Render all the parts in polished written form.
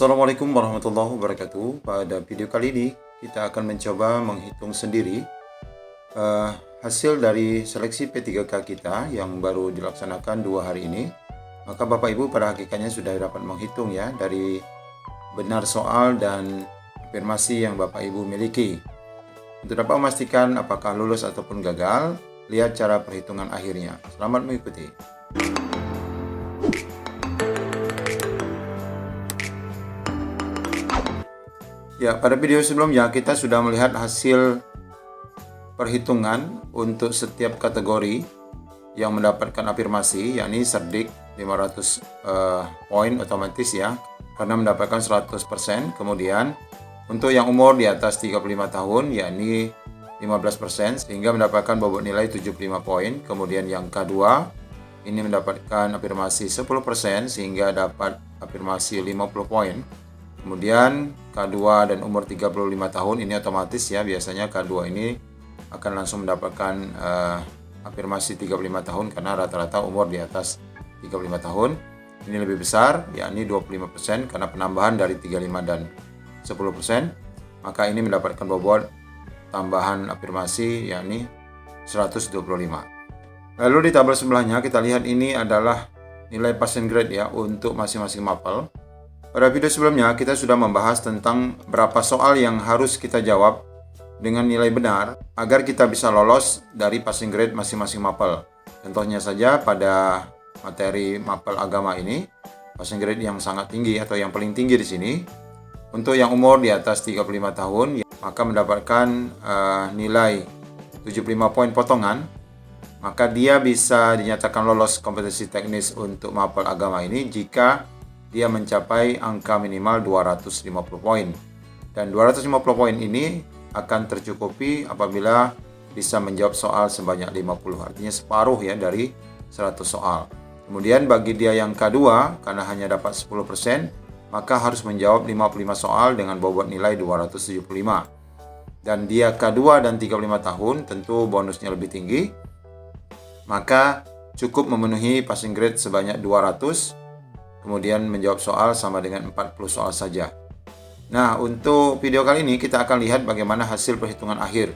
Assalamualaikum warahmatullahi wabarakatuh. Pada video kali ini kita akan mencoba menghitung sendiri hasil dari seleksi P3K kita yang baru dilaksanakan 2 hari ini. Maka Bapak Ibu pada hakikatnya sudah dapat menghitung ya dari benar soal dan afirmasi yang Bapak Ibu miliki. Untuk dapat memastikan apakah lulus ataupun gagal, lihat cara perhitungan akhirnya. Selamat mengikuti. Ya, pada video sebelumnya kita sudah melihat hasil perhitungan untuk setiap kategori yang mendapatkan afirmasi, yakni cerdik 500 poin otomatis ya, karena mendapatkan 100%. Kemudian untuk yang umur di atas 35 tahun, yakni 15%, sehingga mendapatkan bobot nilai 75 poin. Kemudian yang K2 ini mendapatkan afirmasi 10%, sehingga dapat afirmasi 50 poin. Kemudian K2 dan umur 35 tahun ini otomatis ya, biasanya K2 ini akan langsung mendapatkan afirmasi 35 tahun karena rata-rata umur di atas 35 tahun. Ini lebih besar, yakni 25% karena penambahan dari 35 dan 10%. Maka ini mendapatkan bobot tambahan afirmasi yakni 125. Lalu di tabel sebelahnya kita lihat ini adalah nilai passing grade ya untuk masing-masing mapel. Pada video sebelumnya kita sudah membahas tentang berapa soal yang harus kita jawab dengan nilai benar agar kita bisa lolos dari passing grade masing-masing mapel. Contohnya saja pada materi mapel agama ini, passing grade yang sangat tinggi atau yang paling tinggi di sini untuk yang umur di atas 35 tahun, maka mendapatkan nilai 75 poin potongan, maka dia bisa dinyatakan lolos kompetisi teknis untuk mapel agama ini jika dia mencapai angka minimal 250 poin. Dan 250 poin ini akan tercukupi apabila bisa menjawab soal sebanyak 50, artinya separuh ya dari 100 soal. Kemudian bagi dia yang K2, karena hanya dapat 10%, maka harus menjawab 55 soal dengan bobot nilai 275. Dan dia K2 dan 35 tahun, tentu bonusnya lebih tinggi, maka cukup memenuhi passing grade sebanyak 200, kemudian menjawab soal sama dengan 40 soal saja. Nah, untuk video kali ini kita akan lihat bagaimana hasil perhitungan akhir.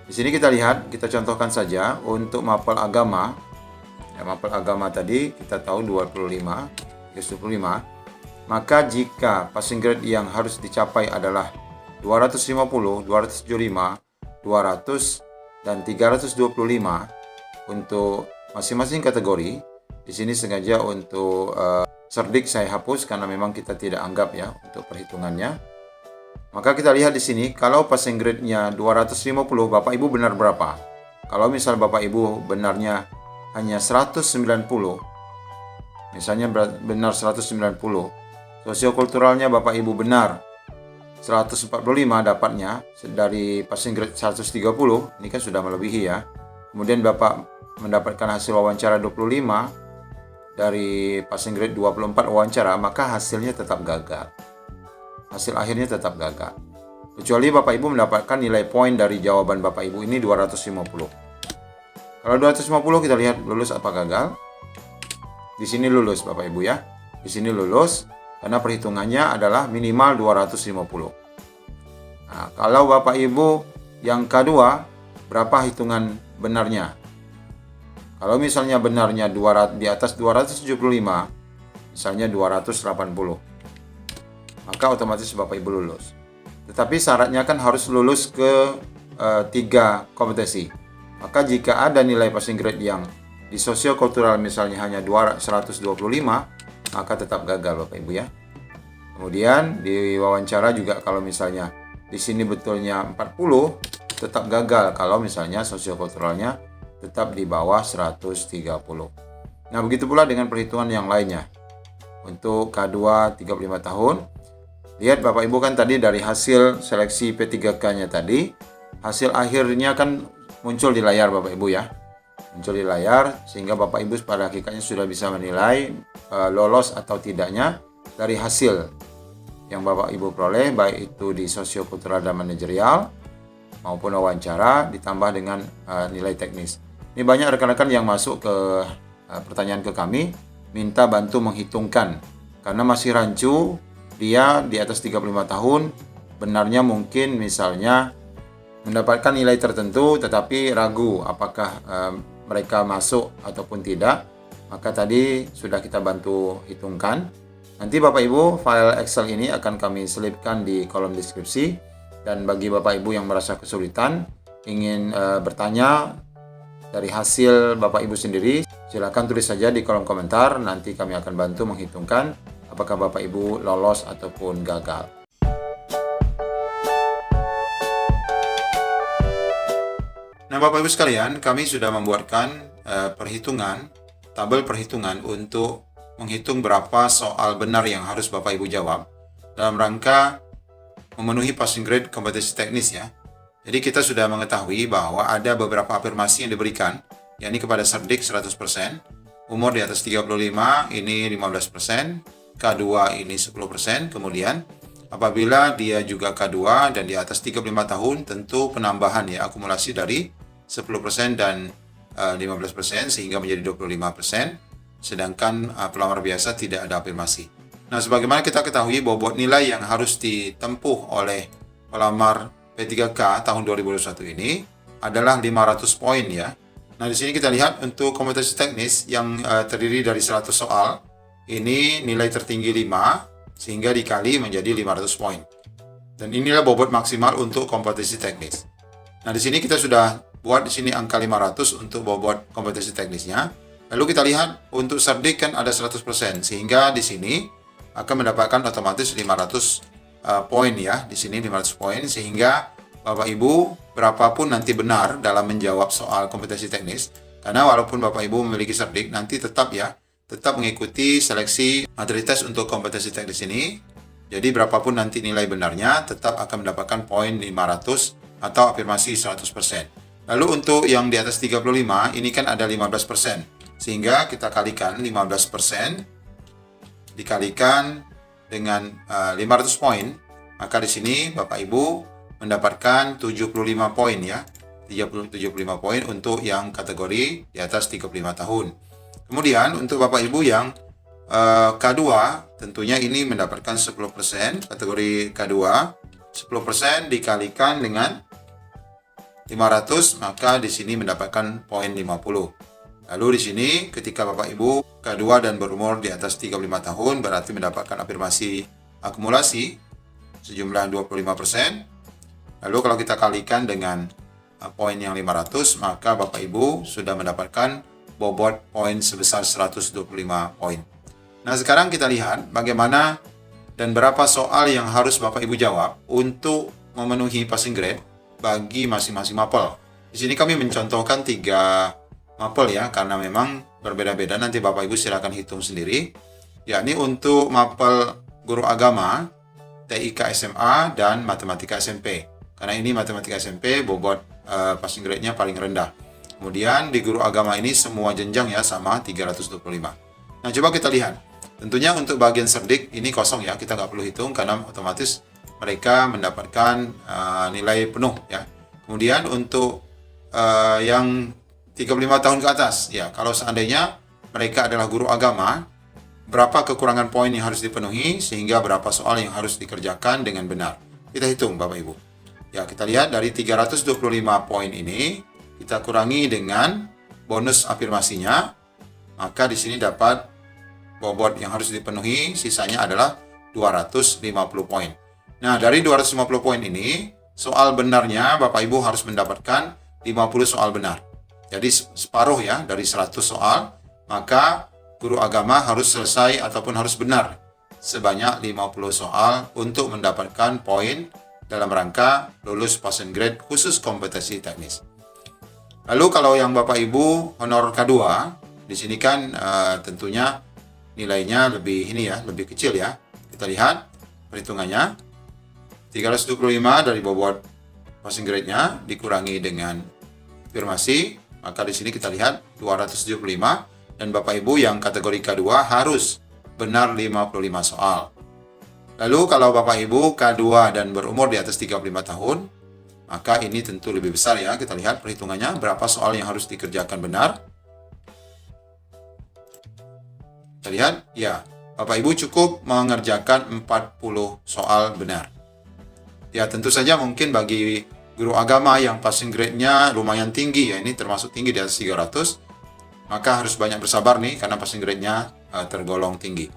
Di sini kita lihat, kita contohkan saja untuk mapel agama. Ya, mapel agama tadi kita tahu 25. Maka jika passing grade yang harus dicapai adalah 250, 275, 200, dan 325 untuk masing-masing kategori. Di sini sengaja untuk cerdik saya hapus karena memang kita tidak anggap ya untuk perhitungannya. Maka kita lihat di sini kalau passing grade-nya 250, Bapak Ibu benar berapa? Kalau misal Bapak Ibu benarnya hanya 190, misalnya benar 190, sosiokulturalnya Bapak Ibu benar 145 dapatnya dari passing grade 130, ini kan sudah melebihi ya. Kemudian Bapak mendapatkan hasil wawancara 25 dari passing grade 24 wawancara, maka hasilnya tetap gagal. Hasil akhirnya tetap gagal. Kecuali Bapak Ibu mendapatkan nilai poin dari jawaban Bapak Ibu ini 250. Kalau 250 kita lihat lulus apa gagal. Di sini lulus Bapak Ibu ya. Di sini lulus karena perhitungannya adalah minimal 250. Nah, kalau Bapak Ibu yang K2, berapa hitungan benarnya? Kalau misalnya benarnya di atas 275, misalnya 280, maka otomatis Bapak Ibu lulus. Tetapi syaratnya kan harus lulus ke 3 kompetisi. Maka jika ada nilai passing grade yang di sosiokultural misalnya hanya 125, maka tetap gagal Bapak Ibu ya. Kemudian di wawancara juga kalau misalnya di sini betulnya 40, tetap gagal kalau misalnya sosiokulturalnya tetap di bawah 130. Nah, begitu pula dengan perhitungan yang lainnya. Untuk K2 35 tahun, lihat Bapak Ibu kan tadi dari hasil seleksi P3K-nya tadi, hasil akhirnya kan muncul di layar Bapak Ibu ya. Muncul di layar sehingga Bapak Ibu pada hakikatnya sudah bisa menilai lolos atau tidaknya dari hasil yang Bapak Ibu peroleh, baik itu di sosiokultural dan manajerial maupun wawancara ditambah dengan nilai teknis. Ini banyak rekan-rekan yang masuk ke pertanyaan ke kami, minta bantu menghitungkan karena masih rancu dia di atas 35 tahun, benarnya mungkin misalnya mendapatkan nilai tertentu tetapi ragu apakah mereka masuk ataupun tidak, maka tadi sudah kita bantu hitungkan. Nanti Bapak Ibu, file Excel ini akan kami selipkan di kolom deskripsi, dan bagi Bapak Ibu yang merasa kesulitan ingin bertanya dari hasil Bapak Ibu sendiri, silakan tulis saja di kolom komentar, nanti kami akan bantu menghitungkan apakah Bapak Ibu lolos ataupun gagal. Nah Bapak Ibu sekalian, kami sudah membuatkan tabel perhitungan untuk menghitung berapa soal benar yang harus Bapak Ibu jawab dalam rangka memenuhi passing grade kompetensi teknis ya. Jadi kita sudah mengetahui bahwa ada beberapa afirmasi yang diberikan, yakni kepada cerdik 100%, umur di atas 35 ini 15%, K2 ini 10%, kemudian apabila dia juga K2 dan di atas 35 tahun, tentu penambahan ya, akumulasi dari 10% dan 15% sehingga menjadi 25%. Sedangkan pelamar biasa tidak ada afirmasi. Nah, sebagaimana kita ketahui, bobot nilai yang harus ditempuh oleh pelamar P3K tahun 2021 ini adalah 500 poin ya. Nah, di sini kita lihat untuk kompetensi teknis yang terdiri dari 100 soal, ini nilai tertinggi 5 sehingga dikali menjadi 500 poin. Dan inilah bobot maksimal untuk kompetensi teknis. Nah, di sini kita sudah buat di sini angka 500 untuk bobot kompetensi teknisnya. Lalu kita lihat untuk cerdik kan ada 100%, sehingga di sini akan mendapatkan otomatis 500 poin ya. Di sini 500 poin, sehingga Bapak Ibu berapapun nanti benar dalam menjawab soal kompetensi teknis, karena walaupun Bapak Ibu memiliki cerdik, nanti tetap mengikuti seleksi materi tes untuk kompetensi teknis ini. Jadi berapapun nanti nilai benarnya, tetap akan mendapatkan poin 500 atau afirmasi 100%. Lalu untuk yang di atas 35, ini kan ada 15%. Sehingga kita kalikan 15% dikalikan dengan 500 poin, maka di sini Bapak Ibu mendapatkan 75 poin ya. 75 poin untuk yang kategori di atas 35 tahun. Kemudian untuk Bapak Ibu yang K2, tentunya ini mendapatkan 10%, kategori K2, 10% dikalikan dengan 500, maka di sini mendapatkan poin 50. Lalu di sini ketika Bapak Ibu K2 dan berumur di atas 35 tahun berarti mendapatkan afirmasi akumulasi sejumlah 25%. Lalu kalau kita kalikan dengan poin yang 500, maka Bapak Ibu sudah mendapatkan bobot poin sebesar 125 poin. Nah, sekarang kita lihat bagaimana dan berapa soal yang harus Bapak Ibu jawab untuk memenuhi passing grade bagi masing-masing mapel. Di sini kami mencontohkan 3 mapel ya, karena memang berbeda-beda, nanti Bapak Ibu silakan hitung sendiri, yakni untuk mapel guru agama, TIK SMA, dan matematika SMP. Karena ini matematika SMP bobot passing grade-nya paling rendah. Kemudian di guru agama ini semua jenjang ya sama 325. Nah, coba kita lihat. Tentunya untuk bagian cerdik ini kosong ya, kita nggak perlu hitung karena otomatis mereka mendapatkan nilai penuh ya. Kemudian untuk yang 35 tahun ke atas, ya kalau seandainya mereka adalah guru agama, berapa kekurangan poin yang harus dipenuhi sehingga berapa soal yang harus dikerjakan dengan benar. Kita hitung Bapak Ibu. Ya, kita lihat dari 325 poin ini, kita kurangi dengan bonus afirmasinya, maka di sini dapat bobot yang harus dipenuhi, sisanya adalah 250 poin. Nah, dari 250 poin ini, soal benarnya Bapak Ibu harus mendapatkan 50 soal benar. Jadi separuh ya dari 100 soal, maka guru agama harus selesai ataupun harus benar sebanyak 50 soal untuk mendapatkan poin dalam rangka lulus passing grade khusus kompetensi teknis. Lalu kalau yang Bapak Ibu honor K2, di sini kan tentunya nilainya lebih kecil ya. Kita lihat perhitungannya. 325 dari bobot passing grade-nya dikurangi dengan afirmasi, maka di sini kita lihat 275, dan Bapak Ibu yang kategori K2 harus benar 55 soal. Lalu kalau Bapak Ibu K2 dan berumur di atas 35 tahun, maka ini tentu lebih besar ya. Kita lihat perhitungannya berapa soal yang harus dikerjakan benar. Kita lihat ya, Bapak Ibu cukup mengerjakan 40 soal benar. Ya, tentu saja mungkin bagi guru agama yang passing grade-nya lumayan tinggi, ya ini termasuk tinggi di atas 300, maka harus banyak bersabar nih karena passing grade-nya tergolong tinggi.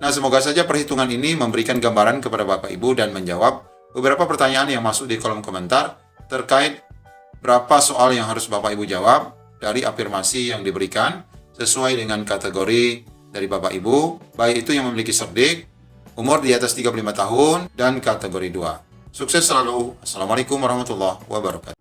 Nah, semoga saja perhitungan ini memberikan gambaran kepada Bapak Ibu dan menjawab beberapa pertanyaan yang masuk di kolom komentar terkait berapa soal yang harus Bapak Ibu jawab dari afirmasi yang diberikan sesuai dengan kategori dari Bapak Ibu, baik itu yang memiliki cerdik, umur di atas 35 tahun, dan kategori 2. Sukses selalu. Assalamualaikum warahmatullahi wabarakatuh.